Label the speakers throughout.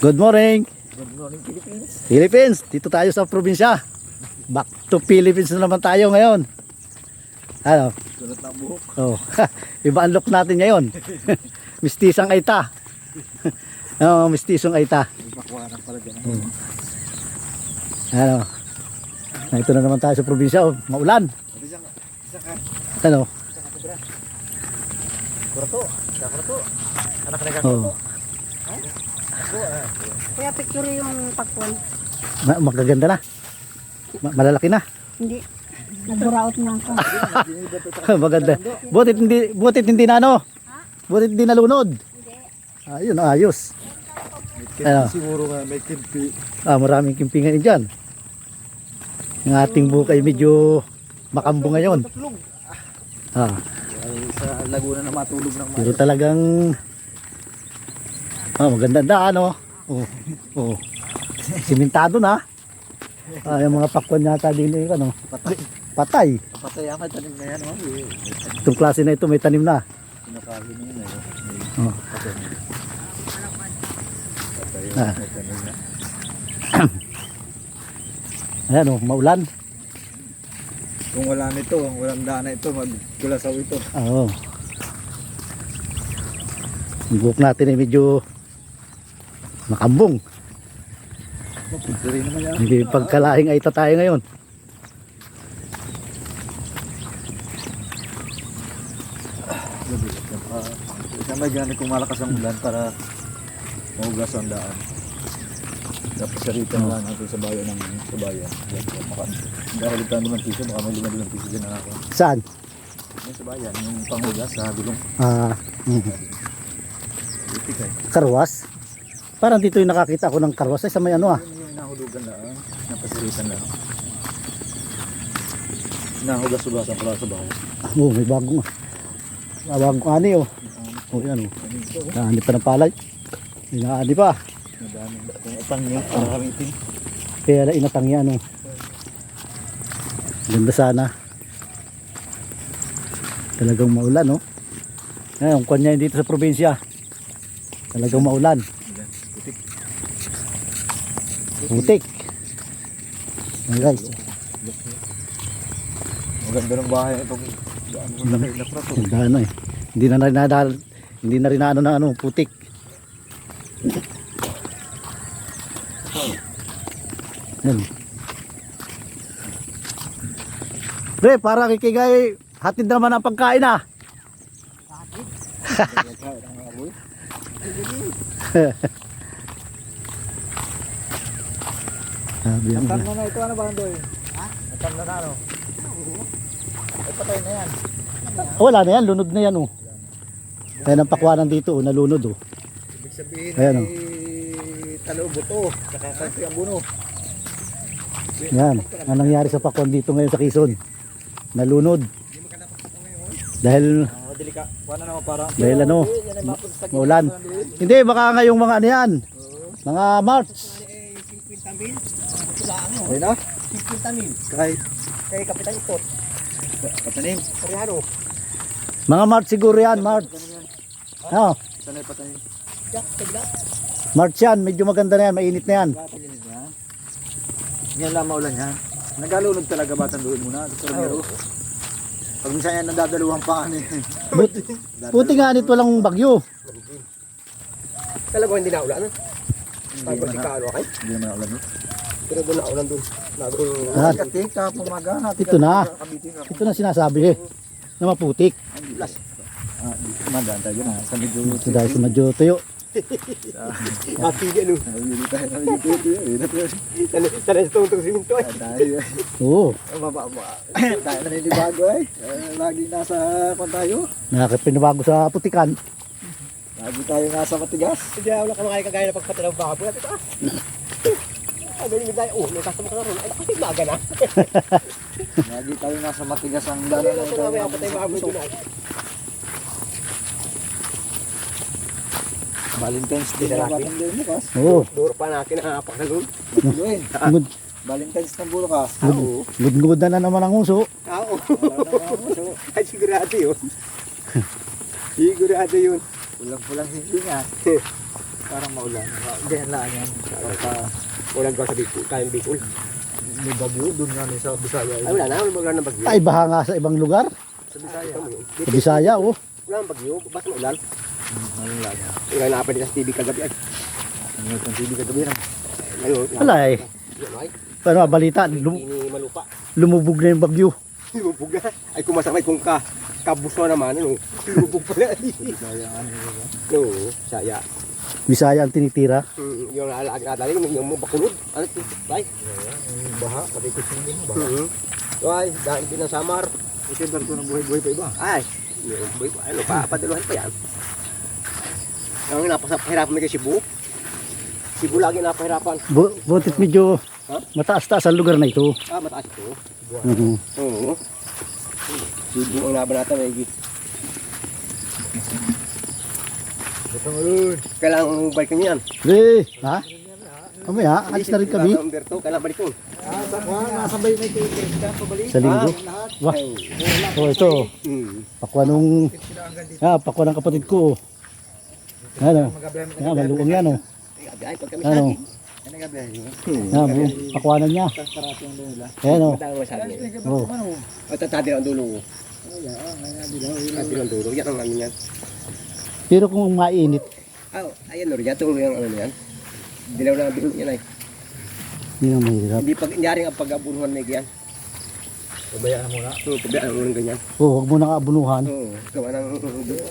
Speaker 1: Good morning,
Speaker 2: Good morning, Philippines.
Speaker 1: Philippines. Dito tayo sa probinsya. Back to Philippines na naman tayo ngayon. Ano?
Speaker 2: Sulat na buhok.
Speaker 1: Oh, iba ang look natin ngayon. Mistisang Aita. Oh, mistisong Aita.
Speaker 2: May pakwaran pala dyan.
Speaker 1: Ano? Ito na naman tayo sa probinsya. Oh, maulan.
Speaker 2: Isa ka.
Speaker 1: Ano?
Speaker 2: Kurato. Kurato. Anak na
Speaker 1: Oh,
Speaker 3: Kaya picture yung pakwan.
Speaker 1: magaganda na. Malalaki na.
Speaker 3: Hindi. Nagburaot lang ko.
Speaker 1: Maganda. Butit hindi na ano. Butit hindi nalunod. Ayun, ayos. Ano?
Speaker 2: Siguro nga may kimpi.
Speaker 1: Maraming kimpingan dyan. Yung ating bukay medyo makambo ngayon. Ah,
Speaker 2: Ay, sa Laguna na matulog ng
Speaker 1: pero talagang maganda daan oh. Oh. Simentado na. Yung mga pakwan yata din eh, ano.
Speaker 2: patay.
Speaker 1: Patay.
Speaker 2: Patay ang tanim na yan.
Speaker 1: Itong klase na ito may tanim na.
Speaker 2: Pinakain na yun.
Speaker 1: Oh.
Speaker 2: Patay. Patay
Speaker 1: Ah.
Speaker 2: may tanim na.
Speaker 1: Ayan oh, maulan.
Speaker 2: Kung wala nito, walang daan na ito, magkulasaw ito.
Speaker 1: Oo. Yung buhok natin ay medyo makambong.
Speaker 2: Pagdari naman yan.
Speaker 1: Hindi pagkalahing ay tayo ngayon.
Speaker 2: Isang may ganit kung malakas ang ulan para mahugas ang daan. Tapos sarita na lang natin sa bayan ng bayan. Dahil ito ang 5 piso, baka may 5 piso din na ako.
Speaker 1: Saan?
Speaker 2: Yung sa bayan, yung panghugas sa gulong. Itik ay.
Speaker 1: Karwas. Parang dito yung nakakita ako ng karwas ay sa may ano
Speaker 2: Yung nahulugan na, napasiritan na. Nahugas-hugasan pala sa bayan.
Speaker 1: May bagong bagong ani oh. Oh yan oh. Naani pa ng palay. Inaani pa.
Speaker 2: Madami. Kung atang niya, para kamitin.
Speaker 1: Kaya na inatang yan oh. Ganda sana. Talagang maulan oh. Ngayon kanya dito sa probinsya. Talagang maulan.
Speaker 2: Itik.
Speaker 1: Putik. Ay guys.
Speaker 2: Maganda ng bahay ito. Ano na prato.
Speaker 1: Ganda ano eh. Hindi na rin na ano na ano putik. Yan. Pre, para kikigay hatid naman ang pagkain ah. Sabi yan.
Speaker 2: Natam na ito, ano ba Andoy? Ha? Natam na ano? Ay patay na yan.
Speaker 1: Wala na yan, lunod na yan oh. Kaya ng pakwanan dito oh, nalunod oh.
Speaker 2: Ibig sabihin
Speaker 1: Ayan,
Speaker 2: ay talo buto, saka kanti ang buno.
Speaker 1: Yan, ang nangyari sa pakwan dito ngayon sa Quezon. Nalunod. Dahil
Speaker 2: Delika, wala naman para.
Speaker 1: Dahil ano, maulan. Hindi, baka ngayong mga ano yan. Mga March.
Speaker 2: 50 mil. Okay na? 50 mil. Kay Kapitan Ikot. Patanim. Parehano.
Speaker 1: Mga March siguro yan, March. Oh,
Speaker 2: Sanay patanim.
Speaker 1: March yan, medyo maganda na yan, mainit na yan.
Speaker 2: Patanim niya. Ngayon lang maulan yan. Nagalunod talaga batang doon muna. Pero pag minsan yan nadadaluhan pa kami.
Speaker 1: Buti nga nito walang bagyo.
Speaker 4: Talaga hindi na ulan.
Speaker 2: Hindi naman na. Hindi naman ulan.
Speaker 4: Pero doon na ulan doon.
Speaker 1: Lahat.
Speaker 2: Katika, pumaga natin.
Speaker 1: Ito na. Ito na sinasabi eh. Na maputik.
Speaker 2: Mandaan tayo na. Sa medyo.
Speaker 1: Ito dahil sa medyo tuyo.
Speaker 4: Mati ano.
Speaker 2: Hindi tayo na medyo.
Speaker 4: Sanay sa tungtong siminto.
Speaker 2: Tayo.
Speaker 1: Oo,
Speaker 2: Mababa. Tayo na nilibago ay. Lagi nasa kung tayo.
Speaker 1: nakakapinabago sa putikan.
Speaker 2: Lagi tayo nasa matigas.
Speaker 4: Hindi wala ka makikagaya na pagpatalaw baboy. Ito ah. Ano yung medalya? Oh, may kasama ka na ron. Ay, kasi maga na.
Speaker 2: Lagi tayo nasa matigas ang
Speaker 4: Ano
Speaker 2: dala
Speaker 4: yung sinabi ako tayo baboy doon ay.
Speaker 2: Valentine's Day na batang day mo kas.
Speaker 1: Oo,
Speaker 4: Duro pa natin ang pagkalun.
Speaker 2: Gawin.
Speaker 1: good,
Speaker 2: Valentine's ng bulo ka.
Speaker 1: good na naman ang uso.
Speaker 4: Oo. Ay, sigurado yun. Sigurado yun.
Speaker 2: Pulang-pulang hindi nga. Parang maulan. Hindi, ang laan yan.
Speaker 4: Walang gawa sa Bicol, kayang Bicol.
Speaker 2: May bagyo, doon nga sa Bisaya.
Speaker 4: Ay, wala na, wala na bagyo.
Speaker 1: Ay, baha nga sa ibang lugar.
Speaker 2: Sa Bisaya.
Speaker 1: Sa Bisaya, oh.
Speaker 4: Wala nang bagyo, basta ulan.
Speaker 2: Anong laan yan?
Speaker 4: Wala na pa sa TV kagabi. Ay,
Speaker 2: Ang nagpang TV kagabi lang.
Speaker 4: ayun.
Speaker 1: Wala eh.
Speaker 4: Yan, ay.
Speaker 1: Paano balita,
Speaker 4: Ini malupa.
Speaker 1: lumubog na yung bagyo.
Speaker 4: Lumubog na. Ay, kumasakay kung kabuso naman, ano. Lumubog pala.
Speaker 2: Bisaya, ano yun?
Speaker 4: Oo, saya.
Speaker 1: Bisaya ang tinitira.
Speaker 4: Yung nadali, yung bakulod. Ano ito? Ay.
Speaker 2: Ang baha, pati kusin din. Baha.
Speaker 4: Ay, dahil din ng samar.
Speaker 2: Ito yung barko ng buhay-buhay pa iba.
Speaker 4: Ay, ano pa, padaluhan pa yan. Ang napahirapan mo kay Cebu. Cebu lagi napahirapan.
Speaker 1: Butit medyo
Speaker 4: Ha?
Speaker 1: mataas-taas ang lugar na ito.
Speaker 4: Mataas ito.
Speaker 1: Mhm.
Speaker 4: Oo. Cebu ang laban natin, Maggie.
Speaker 2: Ito ngayon.
Speaker 4: Kailangan balikan niyan.
Speaker 1: Eh, ha? Mamaya, alis na rin kami
Speaker 4: Umberto, kailangan balik ko.
Speaker 2: Nasabay na ito yung Krista, pabalik.
Speaker 1: sa linggo. Wah, oh, ito. Pakwa nung, pakwa ng kapatid ko. Ano? Yan, maluwang yan, oh.
Speaker 4: Ay, pag kami
Speaker 1: Ano?
Speaker 2: Ano nga ba yun?
Speaker 1: Yan, pakwanan niya.
Speaker 2: Karate ang doon nila.
Speaker 1: Ayan, oh.
Speaker 4: Matang mo sabi.
Speaker 1: Oh.
Speaker 4: O, tatadi ang dulo. Tatadi ang dulo. Yan ang ano yan.
Speaker 1: Pero kung mainit,
Speaker 4: Ayan, Nori. Yan, tuloy ang ano yan. Dilaw na ang dulo yan ay.
Speaker 1: hindi na mahirap.
Speaker 4: Hindi pag inyaring ang pag-abunuhan na yan.
Speaker 2: Pabayaan na muna.
Speaker 4: Oo, pabayaan mo ng ganyan.
Speaker 1: Oh, huwag mo na kaabunuhan.
Speaker 4: Oo, gawa ng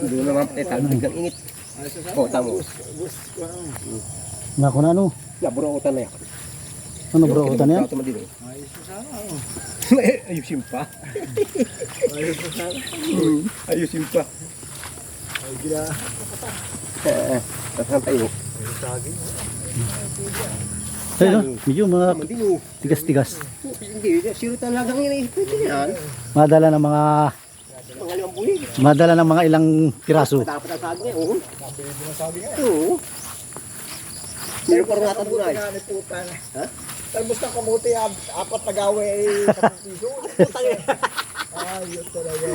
Speaker 4: dulo naman patay. Talbig ng ingit. Oo, tamo.
Speaker 1: Naku na ano.
Speaker 4: Naburuotan na yan.
Speaker 1: Ano bro, utan yan?
Speaker 4: Ito din.
Speaker 2: Ayos na sana.
Speaker 4: Ayusin pa.
Speaker 2: Ayos na sana.
Speaker 4: Ayusin pa.
Speaker 2: Ay, gila.
Speaker 4: Tasan tayo.
Speaker 2: Ayos saging.
Speaker 1: Ayun, no? Medyo mga
Speaker 4: Hindi mo.
Speaker 1: tigas-tigas.
Speaker 4: Hindi, siro talagang yun eh. Pwede yan.
Speaker 1: Madala ng mga,
Speaker 4: Mga limang bulig.
Speaker 1: madala ng mga ilang piraso.
Speaker 4: Dapat ang sabi niya, oo.
Speaker 2: Kapilid mo na sabi nga.
Speaker 4: Oo. Meron pa rin natin bunay.
Speaker 2: Ano putan.
Speaker 4: Ha?
Speaker 2: Talbos ng kamuti, apat na gawe ay 10 piso.
Speaker 4: Putang eh.
Speaker 2: Ayun talaga.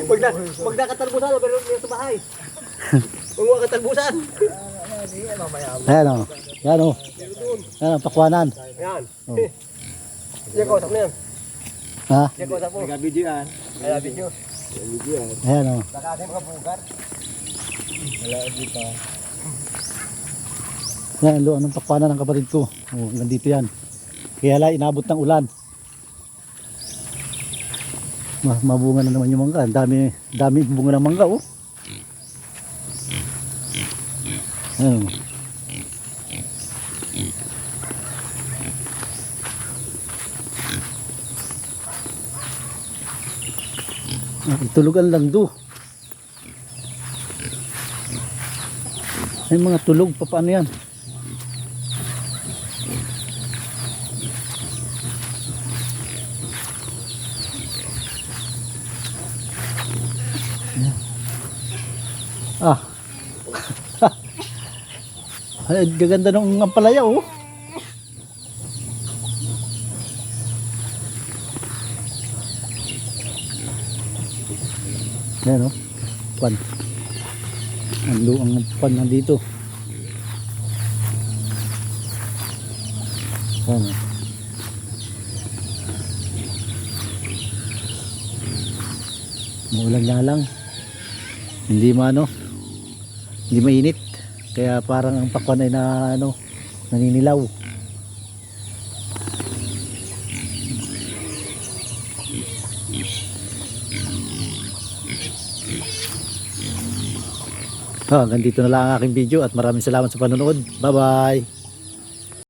Speaker 4: Pag nakatalbusan, meron meron sa bahay. Kung mga katalbusan.
Speaker 2: Mamaya.
Speaker 1: Ayan, oh. Yan, oh. Yan, ang pakwanan.
Speaker 4: Yan.
Speaker 1: Oh.
Speaker 4: Yan, kausap na yan.
Speaker 1: Ha?
Speaker 4: Yan, kausap mo.
Speaker 2: Nag-video yan.
Speaker 4: Kaya video.
Speaker 2: Nag-video yan.
Speaker 1: Ayan, oh.
Speaker 4: Nakasay mga bugar.
Speaker 2: Wala dito.
Speaker 1: Yan, ang luan ng pakwanan ng kapatid ko. Oh, nandito yan. Kaya lang, inabot ng ulan. Mabunga na naman yung mangga. Ang dami bunga ng mangga, oh. Ayan, oh. Tulugan lang do. May mga tulog pa paano yan? Ah. Ay, gaganda ng ampalaya, oh. Yan, oh. Pan. Ang pan nandito. Yan, oh. Maulan nga lang. Hindi hindi mainit. Kaya parang ang pakwan ay naninilaw. Hanggang dito na lang ang aking video at maraming salamat sa panonood. Bye bye.